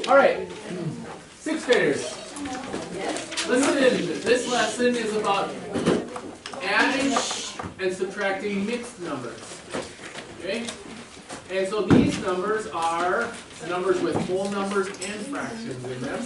All right, sixth graders, listen in. This lesson is about adding and subtracting mixed numbers. Okay? And so these numbers are numbers with whole numbers and fractions in them.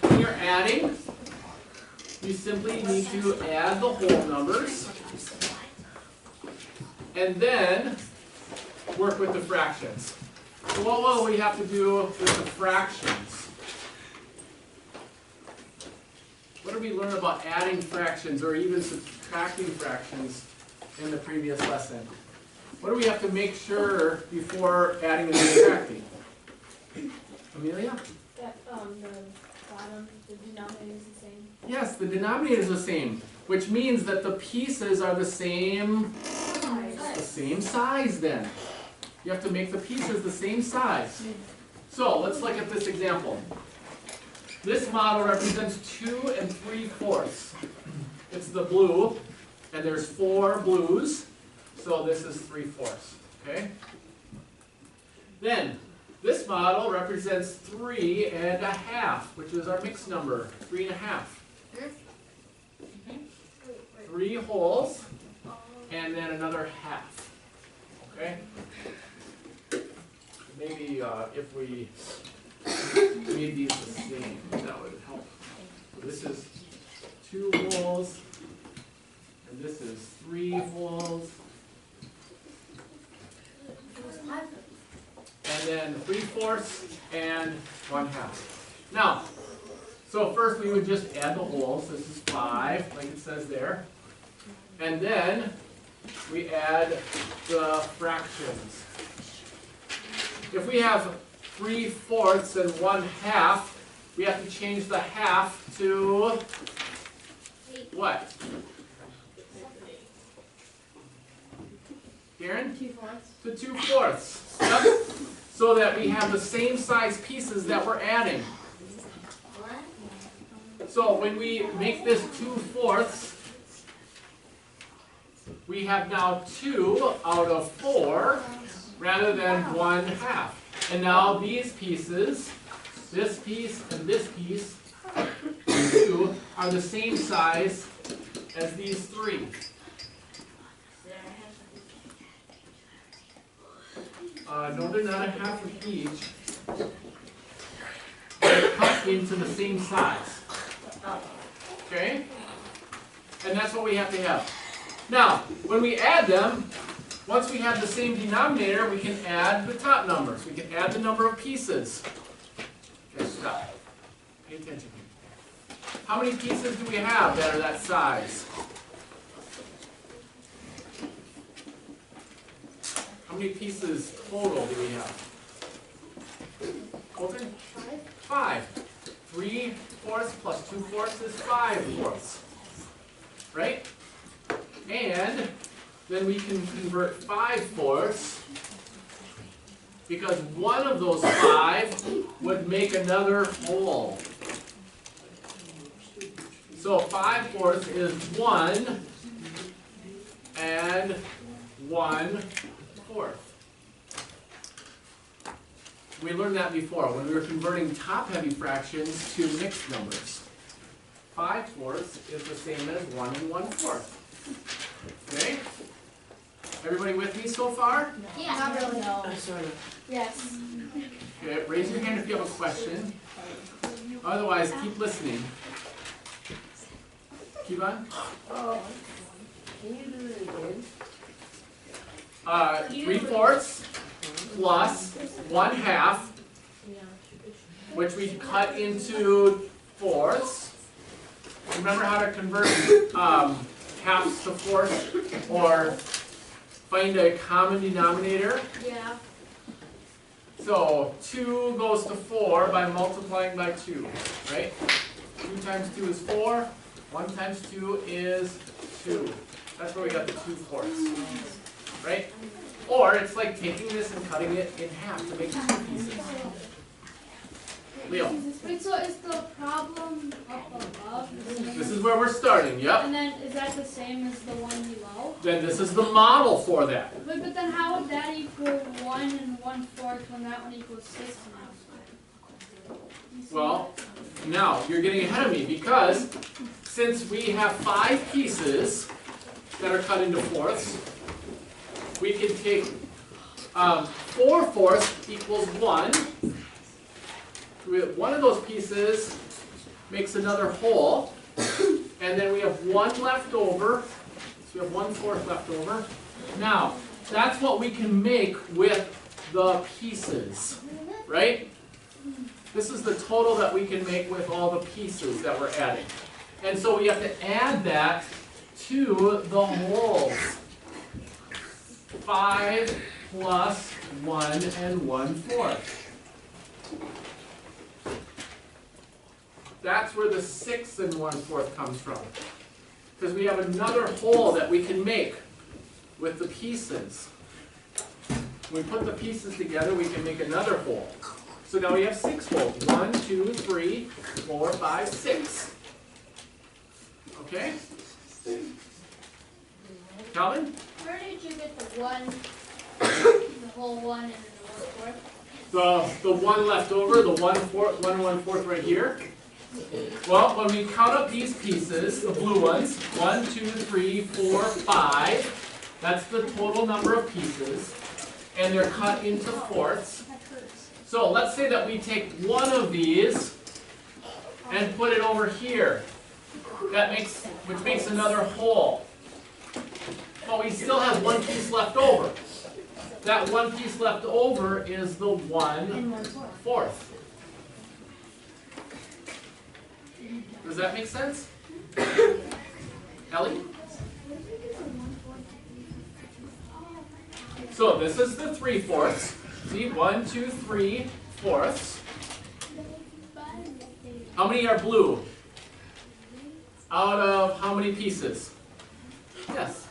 When you're adding, you simply need to add the whole numbers and then work with the fractions. So what will we have to do with the fractions? What did we learn about adding fractions or even subtracting fractions in the previous lesson? What do we have to make sure before adding and subtracting? Amelia? That the bottom, the denominator is the same. Yes, the denominator is the same, which means that the pieces are the same size then. You have to make the pieces the same size. So let's look at this example. This model represents 2 3/4. It's the blue, and there's 4 blues, so this is 3/4. Okay? Then this model represents 3 1/2, which is our mixed number, 3 1/2. 3 wholes, and then another half. Okay? Maybe if we made these the same, that would help. So this is 2 wholes, and this is 3 wholes, and then 3/4 and 1/2. Now, so first we would just add the wholes. This is 5, like it says there, and then we add the fractions. If we have 3/4 and 1/2, we have to change the half to what? Karen? 2/4. To 2/4. Yep. So that we have the same size pieces that we're adding. So when we make this 2/4, we have now 2 out of 4 rather than 1/2. And now these pieces, this piece and this piece, 2, are the same size as these 3. No, they're not 1/2 of each. They're cut into the same size. Okay? And that's what we have to have. Now, when we add them, once we have the same denominator, we can add the top numbers. We can add the number of pieces. Okay, stop. Pay attention. How many pieces do we have that are that size? How many pieces total do we have? Colton? 5. 3/4 plus 2/4 is 5/4. Right? And then we can convert 5/4 because one of those 5 would make another whole. So 5/4 is 1 and 1/4. We learned that before when we were converting top-heavy fractions to mixed numbers. 5/4 is the same as 1 and 1/4. Okay? Everybody with me so far? Yeah. Not really. No. Yes. Okay, raise your hand if you have a question. Otherwise, keep listening. Keep on. Oh, can you do it again? 3/4 plus 1/2, which we cut into fourths. Remember how to convert halves to fourths or find a common denominator? Yeah. So 2 goes to 4 by multiplying by 2, right? 2 times 2 is 4. 1 times 2 is 2. That's where we got the 2/4, right? Or it's like taking this and cutting it in half to make 2 pieces. Leo. Wait, so is the problem up above the same? This is where we're starting, yep. And then is that the same as the one below? Then this is the model for that. But then how would that equal 1 1 1/4 when that one equals 6 now. You see Well, that? now you're getting ahead of me because since we have 5 pieces that are cut into fourths, we can take 4/4 equals 1. One of those pieces makes another whole, and then we have 1 left over. So we have 1/4 left over. Now, that's what we can make with the pieces, right? This is the total that we can make with all the pieces that we're adding. And so we have to add that to the wholes. 5 plus 1 1/4. That's where the 6 1/4 comes from. Because we have another whole that we can make with the pieces. When we put the pieces together, we can make another whole. So now we have 6 wholes. 1, 2, 3, 4, 5, 6. Okay? Calvin? Where did you get the 1, the whole 1 and then the 1/4? The 1 left over, the 1/4, 1 1/4 right here. Well, when we count up these pieces, the blue ones, 1, 2, 3, 4, 5, that's the total number of pieces, and they're cut into fourths. So let's say that we take one of these and put it over here. Which makes another whole. But we still have 1 piece left over. That 1 piece left over is the 1/4. Does that make sense? Ellie? So this is the 3/4. See, 1, 2, 3 fourths. How many are blue? Out of how many pieces? Yes.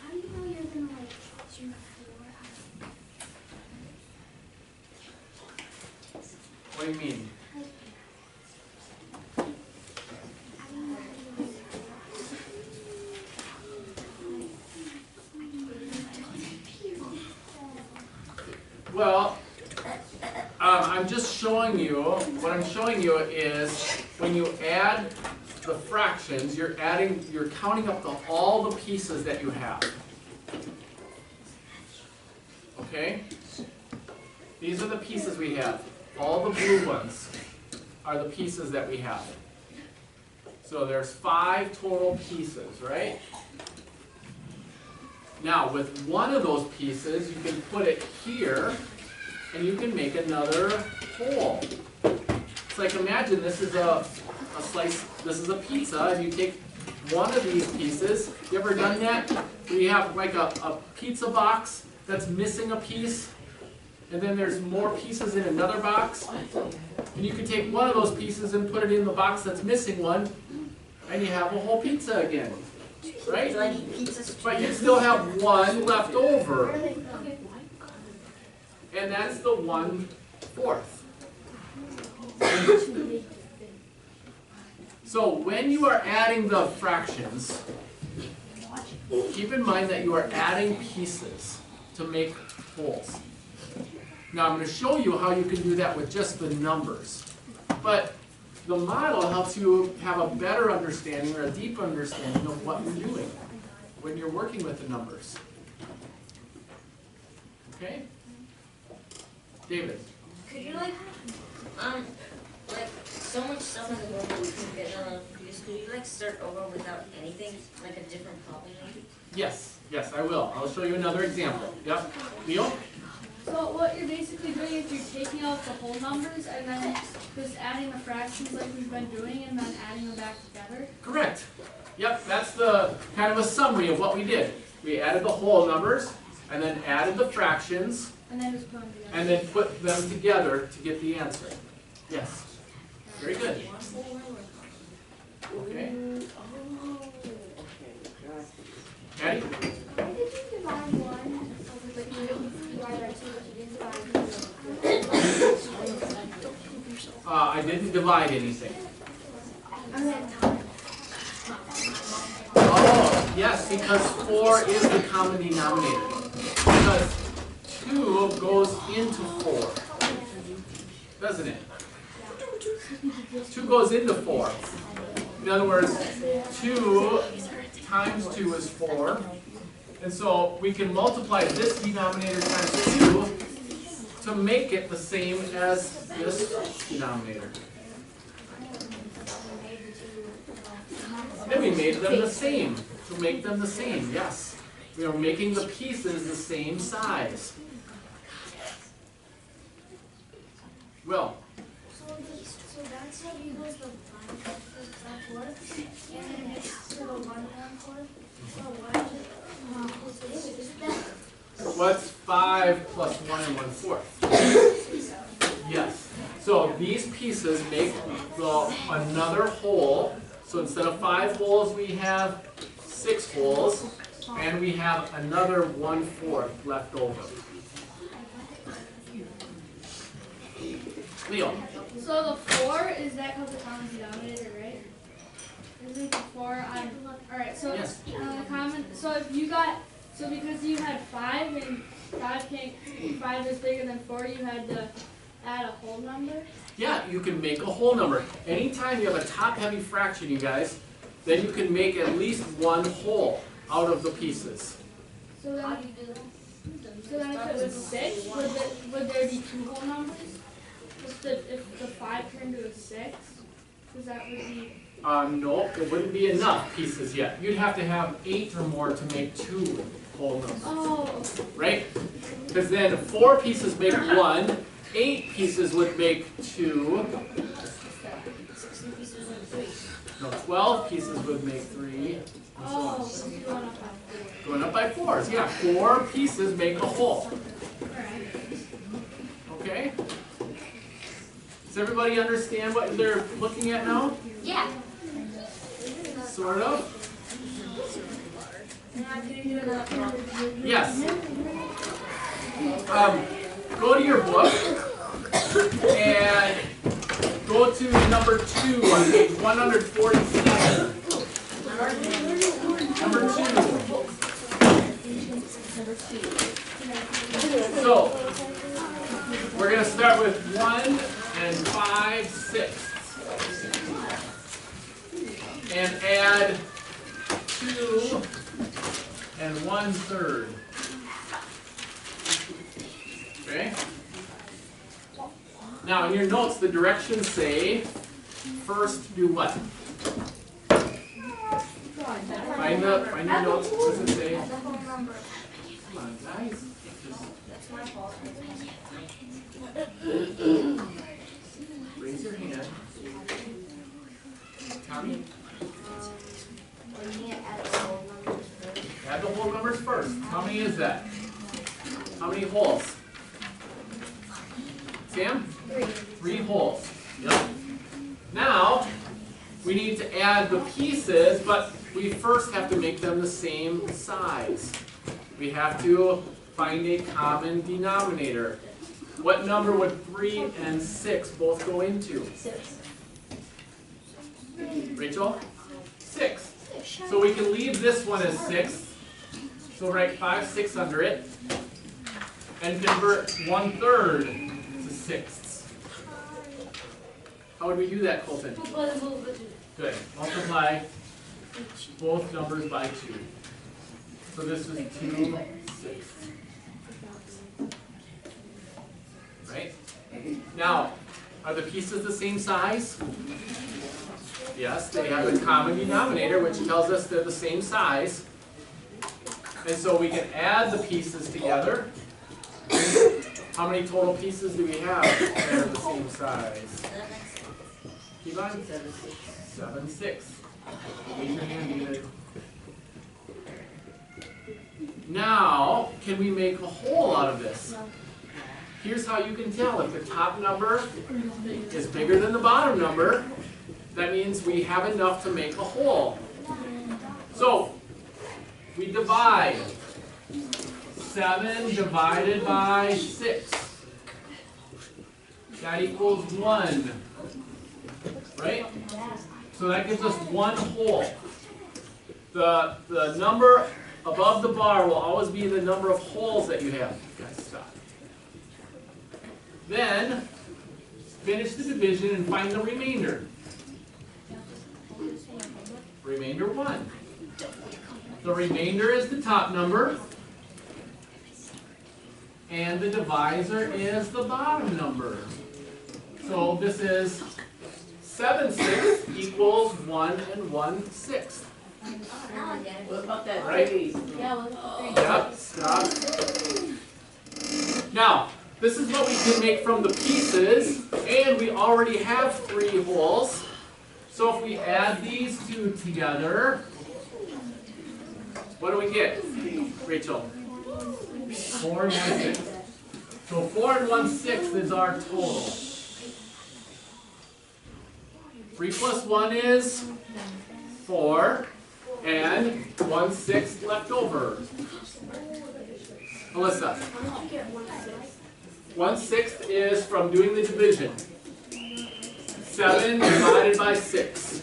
How do you know you're going to do 4? What do you mean? Well, I'm just showing you, what I'm showing you is when you add the fractions, you're counting up all the pieces that you have. Okay? These are the pieces we have. All the blue ones are the pieces that we have. So there's 5 total pieces, right? Now, with one of those pieces, you can put it here, and you can make another whole. It's like, imagine this is a slice, this is a pizza, and you take one of these pieces. You ever done that? Where you have like a pizza box that's missing a piece, and then there's more pieces in another box, and you can take one of those pieces and put it in the box that's missing one, and you have a whole pizza again. Right? But you still have 1 left over. And that's the 1/4. So when you are adding the fractions, keep in mind that you are adding pieces to make wholes. Now I'm going to show you how you can do that with just the numbers. But the model helps you have a better understanding or a deeper understanding of what you're doing when you're working with the numbers. Okay? David? Could you like so much stuff in the world that we can get on a computer, could you like start over without anything, like a different problem maybe? Yes, I will. I'll show you another example. Yep. Leo? So what you're basically doing is you're taking out the whole numbers and then just adding the fractions like we've been doing and then adding them back together? Correct. Yep, that's the kind of a summary of what we did. We added the whole numbers, and then added the fractions, And then just put them together. and then put them together to get the answer. Yes. Very good. Okay. Maddie? Why did you divide 1 over the 2 divided by 2, but you didn't divide 2? I didn't divide anything. Oh, yes, because 4 is the common denominator. Because 2 2 goes into 4, doesn't it? 2 goes into 4. In other words, 2 times 2 is 4. And so we can multiply this denominator times 2 to make it the same as this denominator. And we made them the same. To make them the same, yes. We are making the pieces the same size. Will? So that's how you goes the 4, and then next to the 1 4. So What's 5 plus 1 and 1/4? Yes. So these pieces make another whole. So instead of 5 holes, we have 6 holes, and we have another 1/4 left over. Leo. So the 4, is that called the common denominator, right? Isn't the 4 on, alright, so Yes. the common, so if you got, so because you had 5 and 5 is bigger than 4, you had to add a whole number? Yeah, you can make a whole number. Anytime you have a top-heavy fraction, you guys, then you can make at least one whole out of the pieces. So then if it was 6, would there be 2 whole numbers? If the 5 turned to a 6, because that would be... No, it wouldn't be enough pieces yet. You'd have to have 8 or more to make 2 whole numbers. Oh, Right? Because then 4 pieces make 1, 8 pieces would make 2, no, 12 pieces would make 3, and so on. so you want to have 4. Going up by 4s, yeah, 4 pieces make a whole. Alright. Okay? Does everybody understand what they're looking at now? Yeah. Sort of? Yes. Go to your book and go to number 2 on page 147. Number 2. So, we're going to start with 1 and 5/6. And add 2 and 1/3. Okay? Now in your notes, the directions say, first do what? Find your notes, what does it say? Come on, guys. Raise your hand. Tommy? Add the whole numbers first. How many is that? How many holes? Sam? 3 holes. Yep. Now, we need to add the pieces, but we first have to make them the same size. We have to find a common denominator. What number would 3 and 6 both go into? 6. Rachel? 6. So we can leave this one as 6. So write 5/6 under it. And convert 1/3 to 6ths. How would we do that, Colton? Good. Multiply both numbers by 2. So this is 2/6. Right? Now, are the pieces the same size? Yes, they have a common denominator, which tells us they're the same size. And so we can add the pieces together. How many total pieces do we have that are the same size? Keep on. 7, 6. Raise your hand, David. Now, can we make a whole out of this? Here's how you can tell if the top number is bigger than the bottom number. That means we have enough to make a whole. So, we divide 7 divided by 6. That equals 1. Right? So that gives us 1 whole. The number above the bar will always be the number of holes that you have. You guys stop. Then finish the division and find the remainder. Remainder 1. The remainder is the top number, and the divisor is the bottom number. So this is 7/6 equals 1 1/6. What about that Right. raise? Yeah, look at Yep, stop. Now, this is what we can make from the pieces, and we already have 3 holes. So if we add these two together, what do we get, Rachel? 4 and 1/6. So 4 and 1/6 is our total. 3 plus 1 is 4, and 1/6 left over. Melissa, 1/6 is from doing the division. 7 divided by 6.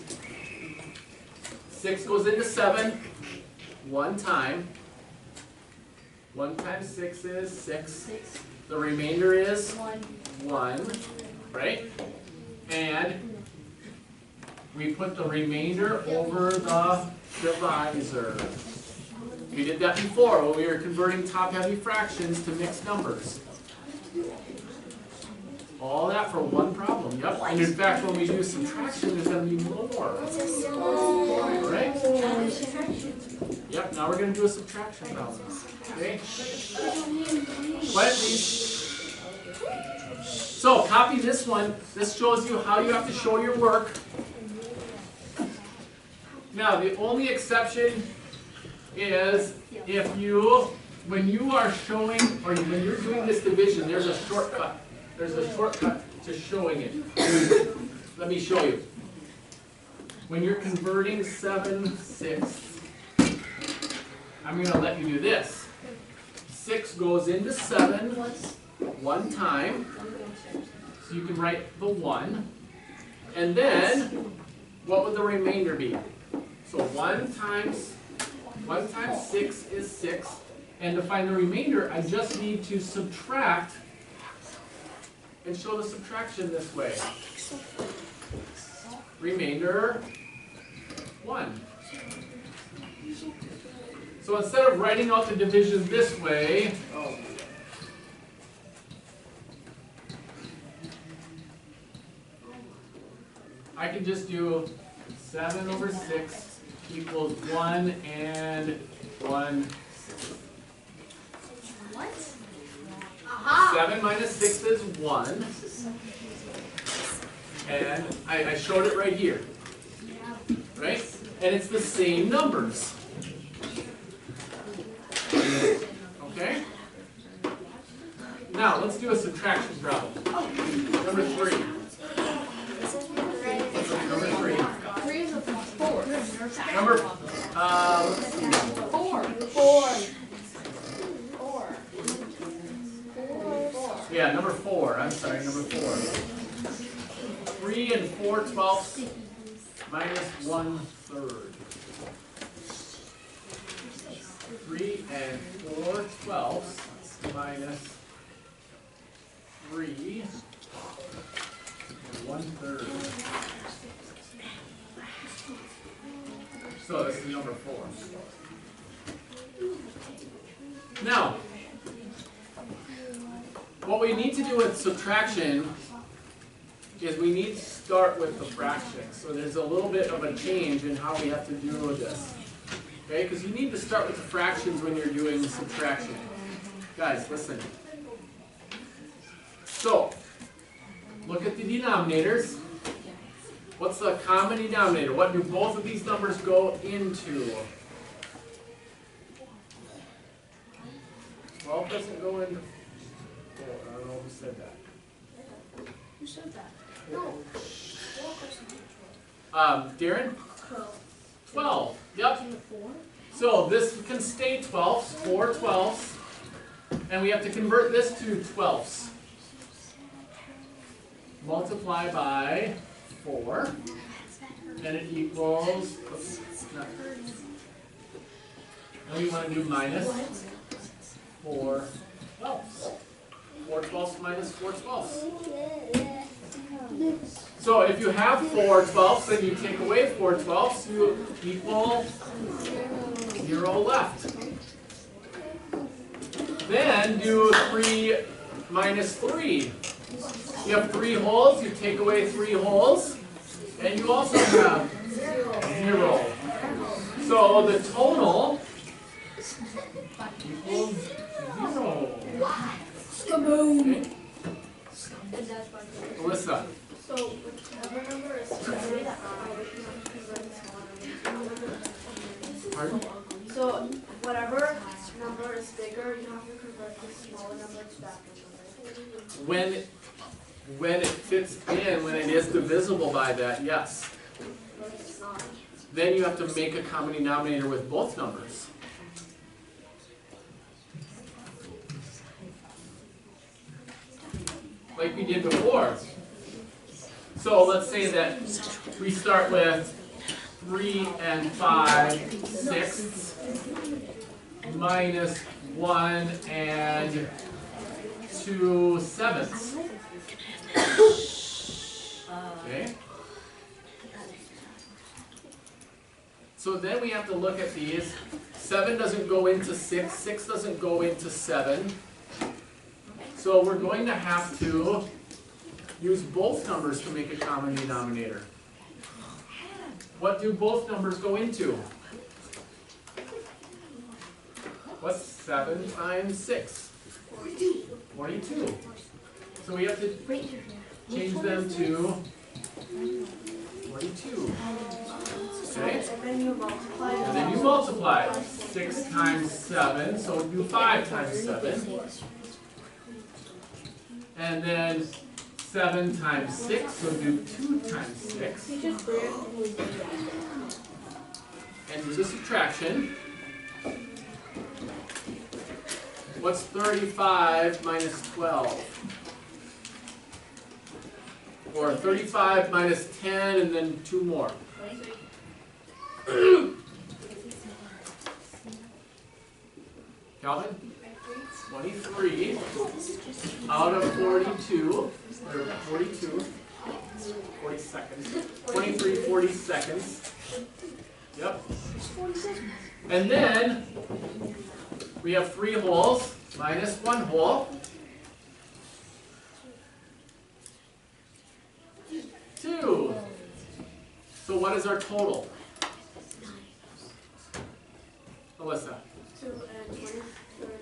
6 goes into 7 one time. 1 times 6 is 6. The remainder is 1, right? And we put the remainder over the divisor. We did that before when we were converting top-heavy fractions to mixed numbers. All that for one problem, yep. And in fact, when we do subtraction, there's going to be more. Right? Yep, now we're going to do a subtraction problem. Okay? Quiet, please. So, copy this one. This shows you how you have to show your work. Now, the only exception is if you, when you are showing, or when you're doing this division, there's a shortcut. There's a shortcut to showing it. Let me show you. When you're converting 7/6, I'm going to let you do this. 6 goes into 7 one time. So you can write the 1. And then, what would the remainder be? So 1 times 6 is 6. And to find the remainder, I just need to subtract and show the subtraction this way. Remainder 1. So instead of writing out the division this way, I can just do 7 over 6 equals 1 and 1/6. What? 7 minus 6 is 1. And I showed it right here. Right? And it's the same numbers. Okay? Now, let's do a subtraction problem. Number 3. Number 3. 3 is a 4. Number, let's see. 4. Yeah, number 4. I'm sorry, number 4. 3 and 4/12 minus 1/3. 3 and 4/12 minus 3 and 1/3. So this is number 4. Now, what we need to do with subtraction is we need to start with the fraction. So there's a little bit of a change in how we have to do this. Okay, because you need to start with the fractions when you're doing subtraction. Guys, listen. So, look at the denominators. What's the common denominator? What do both of these numbers go into? 12 doesn't go into 4. I don't know who said that. Who said that? Darren? 12. Yep. So this can stay 12s, 4/12, and we have to convert this to 12s. Multiply by 4, and it equals, oops, and we want to do minus 4/12. 4 twelfths minus 4 twelfths. So if you have 4 twelfths and you take away 4 twelfths, you equal 0 left. Then do 3 minus 3. You have 3 holes, you take away 3 holes, and you also have 0. So the total equals 0. Okay. Alyssa. So whichever number is bigger, Pardon? so whatever number is bigger, you have to convert the smaller number to that number. When it fits in, when it is divisible by that, yes. But it's not. Then you have to make a common denominator with both numbers. Like we did before. So let's say that we start with 3 and 5 sixths minus 1 and 2 sevenths. Okay? So then we have to look at these. 7 doesn't go into 6, 6 doesn't go into 7. So we're going to have to use both numbers to make a common denominator. What do both numbers go into? What's 7 times 6? 42. So we have to change them to 42. Okay? And then you multiply. And then you multiply. 6 times 7, so do 5 times 7. And then 7 times 6, so do 2 times 6. And do the subtraction. What's 35 minus 12? Or 35 minus 10 and then 2 more. Calvin? 23 out of 42, or 42, 40 seconds, 23 40 seconds. Yep. And then we have 3 holes minus 1 hole. 2. So what is our total? Alyssa? 2 and 23 over 40.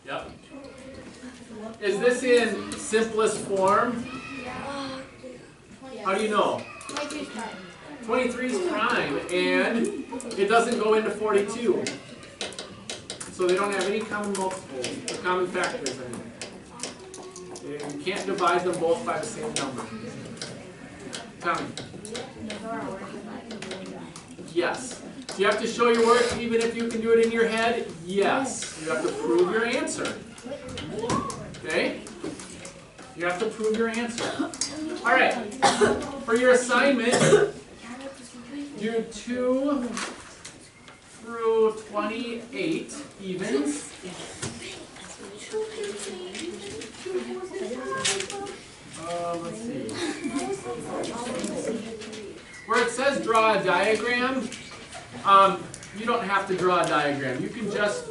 Yep. Is this in simplest form? How do you know? 23 is prime, and it doesn't go into 42. So they don't have any common multiples, or common factors. You can't divide them both by the same number. Tommy? Yes. Do you have to show your work even if you can do it in your head? Yes. You have to prove your answer. Okay? You have to prove your answer. All right. For your assignment, do 2 through 28 evens. Let's see. Where it says draw a diagram, you don't have to draw a diagram. You can just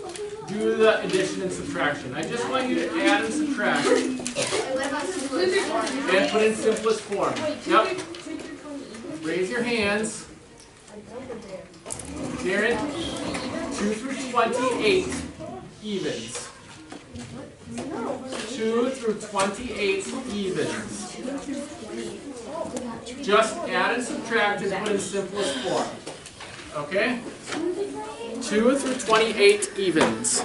do the addition and subtraction. I just want you to add and subtract and put in simplest form. Yep. Raise your hands. Darren, 2 through 28 evens. 2 through 28 evens. Just add and subtract and put in simplest form. Okay? 2 through 28 evens.